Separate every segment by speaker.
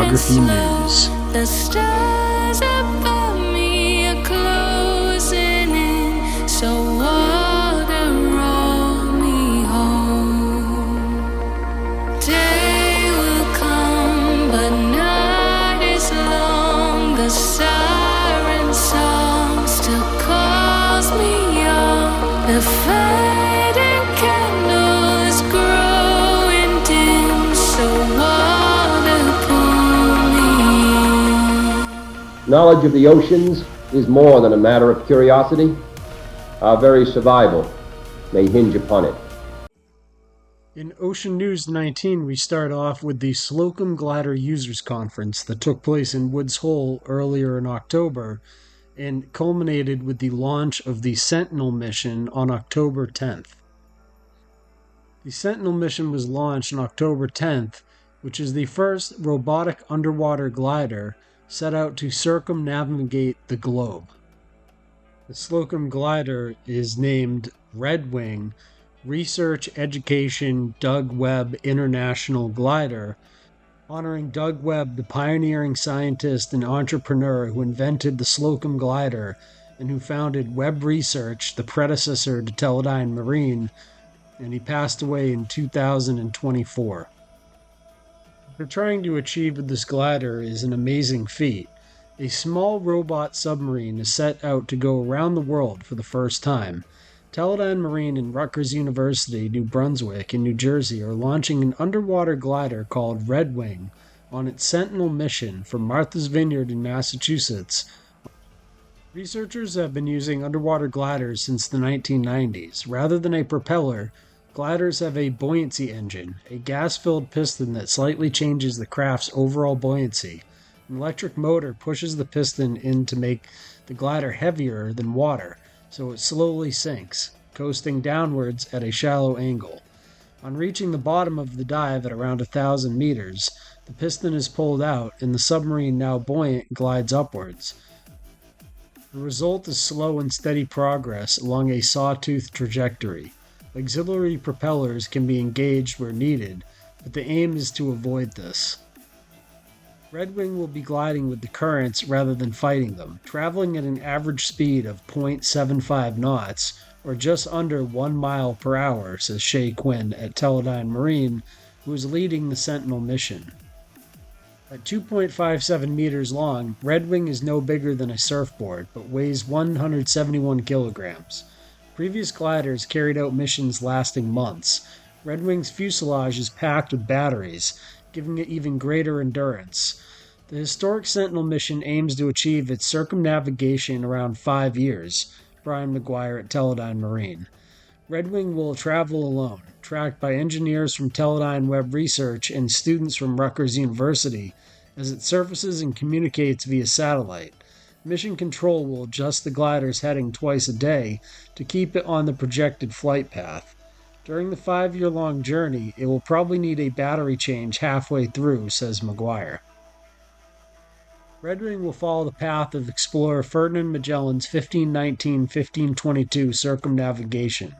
Speaker 1: Photography News.
Speaker 2: The stars above me are closing in, so water roll me home. Day will come, but night is long. The siren song still calls me on. The fading candle is growing dim, so water pull me in.
Speaker 3: Knowledge of the oceans is more than a matter of curiosity. Our very survival may hinge upon it.
Speaker 1: In Ocean News 19, we start off with the Slocum Glider Users Conference that took place in Woods Hole earlier in October and culminated with the launch of the Sentinel mission on October 10th. The Sentinel mission was launched on October 10th, which is the first robotic underwater glider set out to circumnavigate the globe. The Slocum glider is named Redwing Research Education Doug Webb International Glider, honoring Doug Webb, the pioneering scientist and entrepreneur who invented the Slocum glider and who founded Webb Research, the predecessor to Teledyne Marine, and he passed away in 2024. What they're trying to achieve with this glider is an amazing feat. A small robot submarine is set out to go around the world for the first time. Teledyne Marine and Rutgers University, New Brunswick, and New Jersey are launching an underwater glider called Redwing on its Sentinel mission from Martha's Vineyard in Massachusetts. Researchers have been using underwater gliders since the 1990s. Rather than a propeller, gliders have a buoyancy engine, a gas-filled piston that slightly changes the craft's overall buoyancy. An electric motor pushes the piston in to make the glider heavier than water, so it slowly sinks, coasting downwards at a shallow angle. On reaching the bottom of the dive at around 1,000 meters, the piston is pulled out and the submarine, now buoyant, glides upwards. The result is slow and steady progress along a sawtooth trajectory. Auxiliary propellers can be engaged where needed, but the aim is to avoid this. Redwing will be gliding with the currents rather than fighting them, traveling at an average speed of 0.75 knots, or just under 1 mile per hour, says Shay Quinn at Teledyne Marine, who is leading the Sentinel mission. At 2.57 meters long, Redwing is no bigger than a surfboard, but weighs 171 kilograms. Previous gliders carried out missions lasting months. Redwing's fuselage is packed with batteries, giving it even greater endurance. The historic Sentinel mission aims to achieve its circumnavigation in around 5 years, Brian McGuire at Teledyne Marine. Redwing will travel alone, tracked by engineers from Teledyne Webb Research and students from Rutgers University, as it surfaces and communicates via satellite. Mission Control will adjust the glider's heading twice a day to keep it on the projected flight path. During the 5-year-long journey, it will probably need a battery change halfway through, says McGuire. Redwing will follow the path of explorer Ferdinand Magellan's 1519-1522 circumnavigation.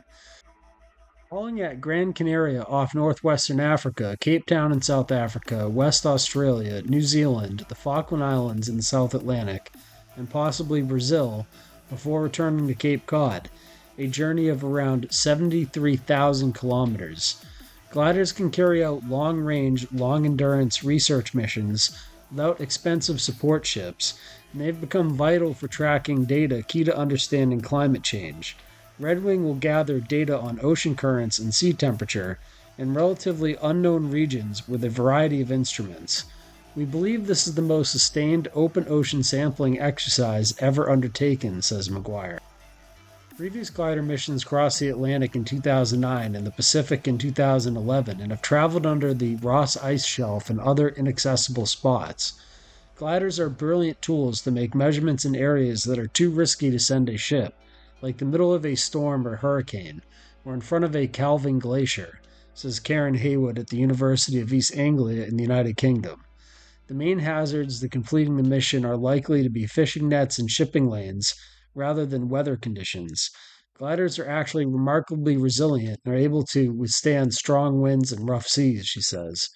Speaker 1: Calling at Gran Canaria off northwestern Africa, Cape Town in South Africa, West Australia, New Zealand, the Falkland Islands in the South Atlantic, and possibly Brazil, before returning to Cape Cod, a journey of around 73,000 kilometers. Gliders can carry out long-range, long-endurance research missions without expensive support ships, and they've become vital for tracking data key to understanding climate change. Redwing will gather data on ocean currents and sea temperature in relatively unknown regions with a variety of instruments. We believe this is the most sustained open ocean sampling exercise ever undertaken, says McGuire. Previous glider missions crossed the Atlantic in 2009 and the Pacific in 2011 and have traveled under the Ross Ice Shelf and other inaccessible spots. Gliders are brilliant tools to make measurements in areas that are too risky to send a ship, like the middle of a storm or hurricane, or in front of a calving glacier, says Karen Haywood at the University of East Anglia in the United Kingdom. The main hazards to completing the mission are likely to be fishing nets and shipping lanes, rather than weather conditions. Gliders are actually remarkably resilient and are able to withstand strong winds and rough seas, she says.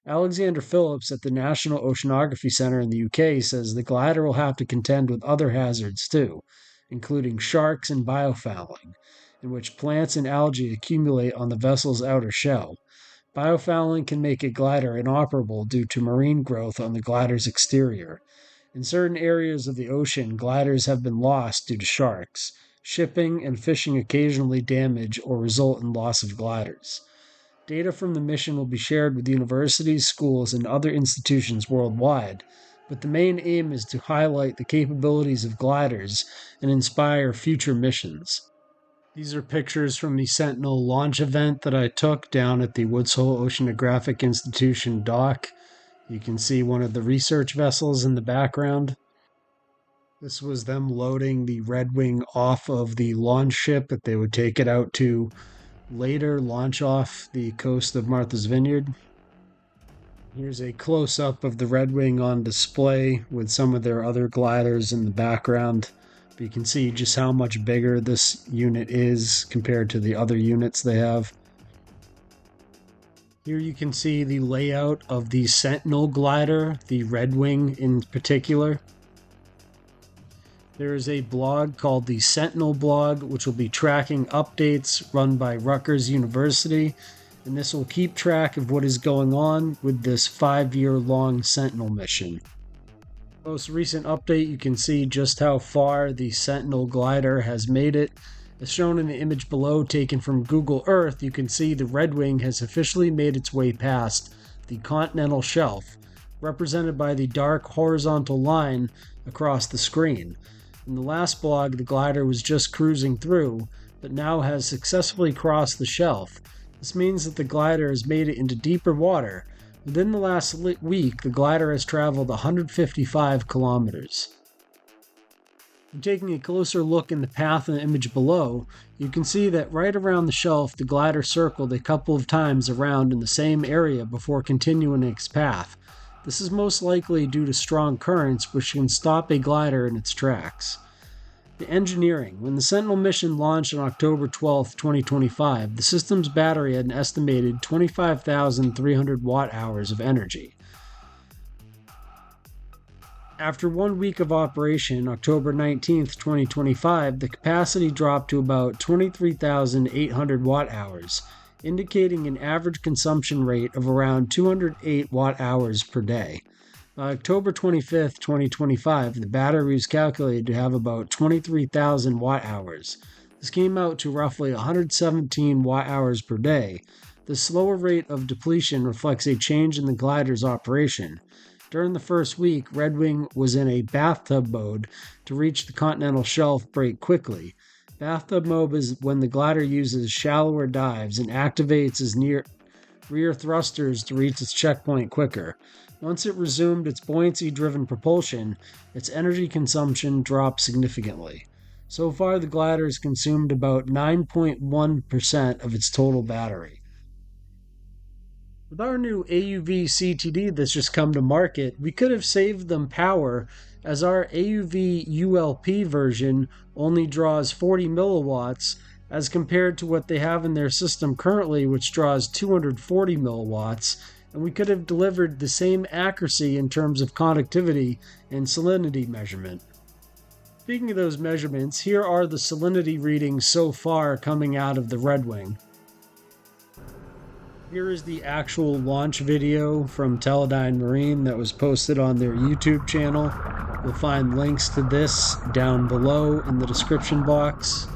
Speaker 1: Alexander Phillips at the National Oceanography Center in the UK says the glider will have to contend with other hazards too, including sharks and biofouling, in which plants and algae accumulate on the vessel's outer shell. Biofouling can make a glider inoperable due to marine growth on the glider's exterior. In certain areas of the ocean, gliders have been lost due to sharks. Shipping and fishing occasionally damage or result in loss of gliders. Data from the mission will be shared with universities, schools, and other institutions worldwide, but the main aim is to highlight the capabilities of gliders and inspire future missions. These are pictures from the Sentinel launch event that I took down at the Woods Hole Oceanographic Institution dock. You can see one of the research vessels in the background. This was them loading the Redwing off of the launch ship that they would take it out to later launch off the coast of Martha's Vineyard. Here's a close-up of the Redwing on display with some of their other gliders in the background. But you can see just how much bigger this unit is compared to the other units they have. Here you can see the layout of the Sentinel glider, the Redwing in particular. There is a blog called the Sentinel blog, which will be tracking updates run by Rutgers University, and this will keep track of what is going on with this 5-year-long Sentinel mission. Most recent update, you can see just how far the Sentinel glider has made it. As shown in the image below taken from Google Earth, you can see the Redwing has officially made its way past the continental shelf, represented by the dark horizontal line across the screen. In the last blog, the glider was just cruising through, but now has successfully crossed the shelf. This means that the glider has made it into deeper water. Within the last week, the glider has traveled 155 kilometers. And taking a closer look in the path in the image below, you can see that right around the shelf, the glider circled a couple of times around in the same area before continuing its path. This is most likely due to strong currents, which can stop a glider in its tracks. The engineering. When the Sentinel mission launched on October 12, 2025, the system's battery had an estimated 25,300 watt-hours of energy. After 1 week of operation, October 19, 2025, the capacity dropped to about 23,800 watt-hours, indicating an average consumption rate of around 208 watt-hours per day. By October 25, 2025, the battery was calculated to have about 23,000 watt-hours. This came out to roughly 117 watt-hours per day. The slower rate of depletion reflects a change in the glider's operation. During the first week, Redwing was in a bathtub mode to reach the continental shelf break quickly. Bathtub mode is when the glider uses shallower dives and activates its rear thrusters to reach its checkpoint quicker. Once it resumed its buoyancy-driven propulsion, its energy consumption dropped significantly. So far, the glider has consumed about 9.1% of its total battery. With our new AUV CTD that's just come to market, we could have saved them power, as our AUV ULP version only draws 40 milliwatts as compared to what they have in their system currently, which draws 240 milliwatts, and we could have delivered the same accuracy in terms of conductivity and salinity measurement. Speaking of those measurements, here are the salinity readings so far coming out of the Redwing. Here is the actual launch video from Teledyne Marine that was posted on their YouTube channel. You'll find links to this down below in the description box.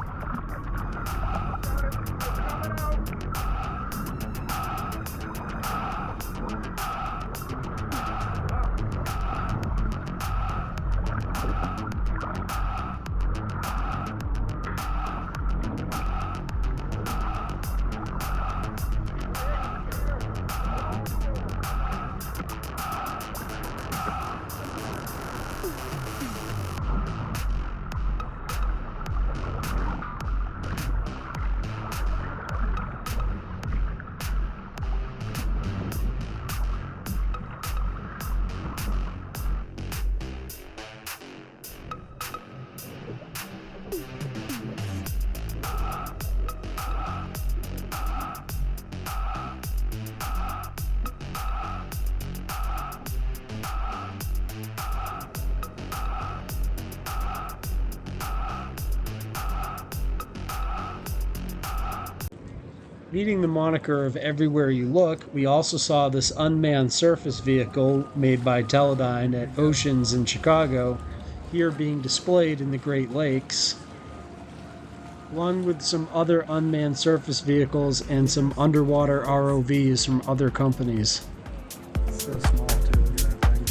Speaker 1: Meeting the moniker of Everywhere You Look, we also saw this unmanned surface vehicle made by Teledyne at Oceans in Chicago, here being displayed in the Great Lakes, along with some other unmanned surface vehicles and some underwater ROVs from other companies. So small, too. Look at that thing.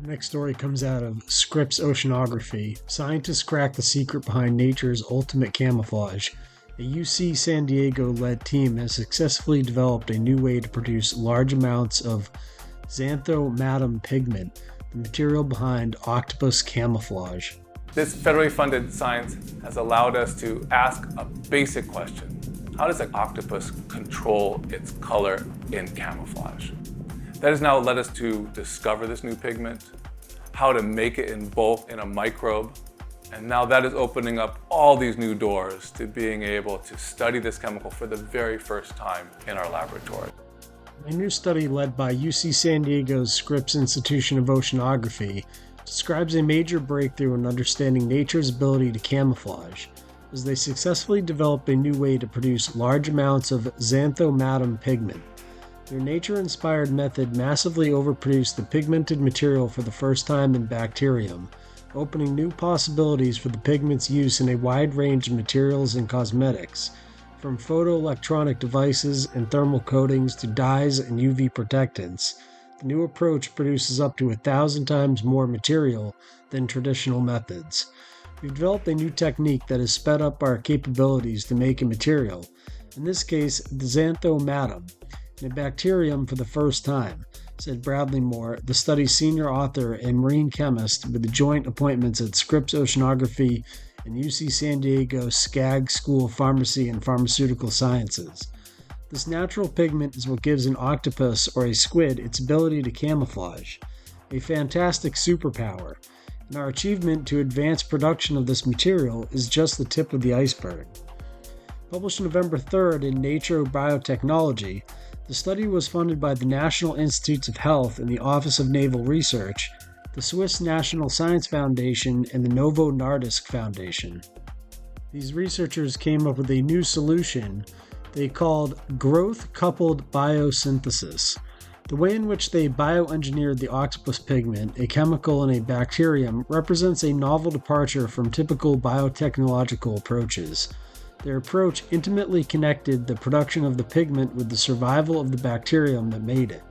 Speaker 1: Next story comes out of Scripps Oceanography. Scientists crack the secret behind nature's ultimate camouflage. A UC San Diego led team has successfully developed a new way to produce large amounts of xanthomatum pigment, the material behind Octopus camouflage.
Speaker 4: This federally funded science has allowed us to ask a basic question. How does an octopus control its color in camouflage? That has now led us to discover this new pigment, how to make it in bulk in a microbe, and now that is opening up all these new doors to being able to study this chemical for the very first time in our laboratory.
Speaker 1: A new study led by UC San Diego's Scripps Institution of Oceanography describes a major breakthrough in understanding nature's ability to camouflage, as they successfully develop a new way to produce large amounts of xanthomatum pigment. Their nature-inspired method massively overproduced the pigmented material for the first time in bacterium, opening new possibilities for the pigment's use in a wide range of materials and cosmetics, from photoelectronic devices and thermal coatings to dyes and UV protectants. The new approach produces up to 1,000 times more material than traditional methods. We've developed a new technique that has sped up our capabilities to make a material, in this case the xanthomatum, in a bacterium for the first time, said Bradley Moore, the study's senior author and marine chemist with the joint appointments at Scripps Oceanography and UC San Diego SCAG School of Pharmacy and Pharmaceutical Sciences. This natural pigment is what gives an octopus or a squid its ability to camouflage, a fantastic superpower, and our achievement to advance production of this material is just the tip of the iceberg. Published November 3rd in Nature Biotechnology, the study was funded by the National Institutes of Health and the Office of Naval Research, the Swiss National Science Foundation, and the Novo Nordisk Foundation. These researchers came up with a new solution they called growth-coupled biosynthesis. The way in which they bioengineered the octopus pigment, a chemical in a bacterium, represents a novel departure from typical biotechnological approaches. Their approach intimately connected the production of the pigment with the survival of the bacterium that made it.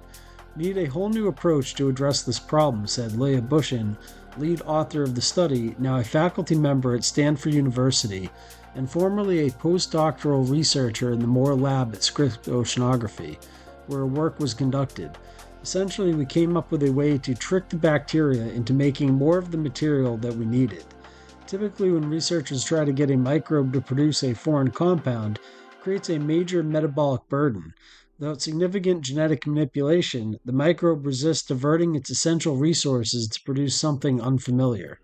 Speaker 1: We need a whole new approach to address this problem, said Leah Bushin, lead author of the study, now a faculty member at Stanford University, and formerly a postdoctoral researcher in the Moore Lab at Scripps Oceanography, where her work was conducted. Essentially, we came up with a way to trick the bacteria into making more of the material that we needed. Typically, when researchers try to get a microbe to produce a foreign compound, it creates a major metabolic burden. Without significant genetic manipulation, the microbe resists diverting its essential resources to produce something unfamiliar.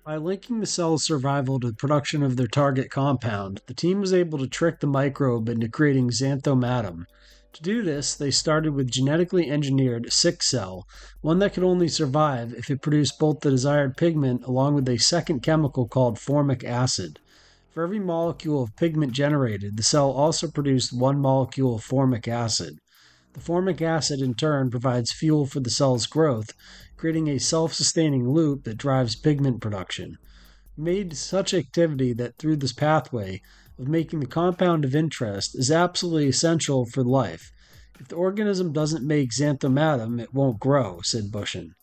Speaker 1: By linking the cell's survival to the production of their target compound, the team was able to trick the microbe into creating xanthomatum. To do this, they started with genetically engineered sick cell, one that could only survive if it produced both the desired pigment along with a second chemical called formic acid. For every molecule of pigment generated, the cell also produced one molecule of formic acid. The formic acid in turn provides fuel for the cell's growth, creating a self-sustaining loop that drives pigment production. We made such activity that through this pathway of making the compound of interest is absolutely essential for life. If the organism doesn't make xanthomatum, it won't grow, said Bushin.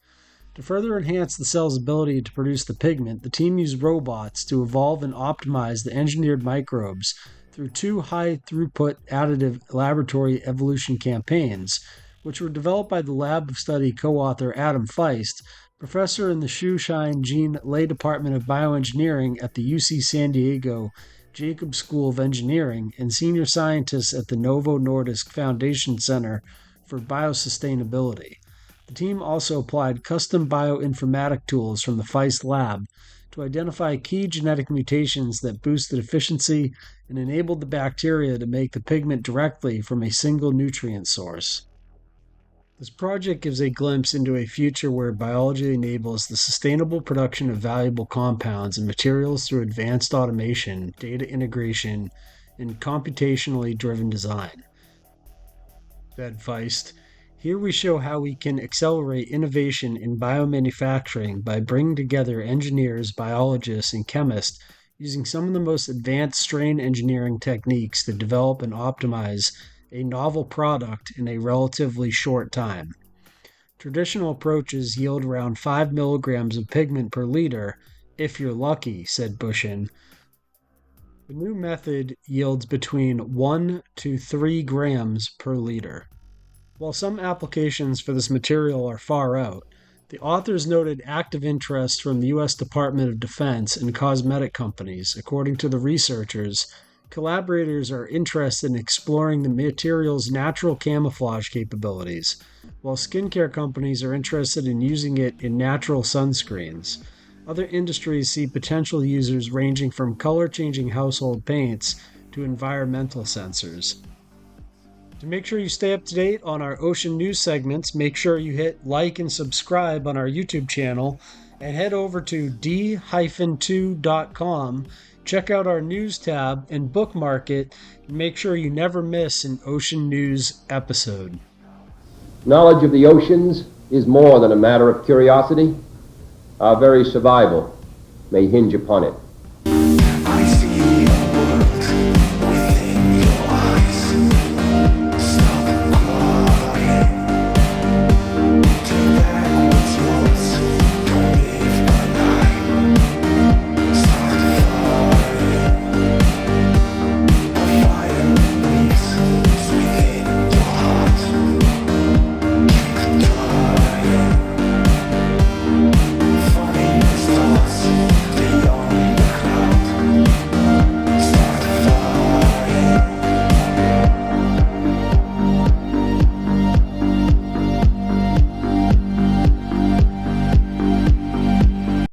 Speaker 1: To further enhance the cell's ability to produce the pigment, the team used robots to evolve and optimize the engineered microbes through two high-throughput additive laboratory evolution campaigns, which were developed by the Lab of Study co-author Adam Feist, professor in the Schushine Jean Lay Department of Bioengineering at the UC San Diego Jacobs School of Engineering, and senior scientist at the Novo Nordisk Foundation Center for Biosustainability. The team also applied custom bioinformatic tools from the Feist lab to identify key genetic mutations that boosted efficiency and enabled the bacteria to make the pigment directly from a single nutrient source. This project gives a glimpse into a future where biology enables the sustainable production of valuable compounds and materials through advanced automation, data integration, and computationally driven design, said Feist. Here we show how we can accelerate innovation in biomanufacturing by bringing together engineers, biologists, and chemists using some of the most advanced strain engineering techniques to develop and optimize a novel product in a relatively short time. Traditional approaches yield around 5 milligrams of pigment per liter, if you're lucky, said Bushin. The new method yields between 1 to 3 grams per liter. While some applications for this material are far out, the authors noted active interest from the U.S. Department of Defense and cosmetic companies. According to the researchers, collaborators are interested in exploring the material's natural camouflage capabilities, while skincare companies are interested in using it in natural sunscreens. Other industries see potential users ranging from color-changing household paints to environmental sensors. To make sure you stay up to date on our ocean news segments, make sure you hit like and subscribe on our YouTube channel and head over to d-2.com. Check out our news tab and bookmark it, and make sure you never miss an ocean news episode.
Speaker 3: Knowledge of the oceans is more than a matter of curiosity. Our very survival may hinge upon it.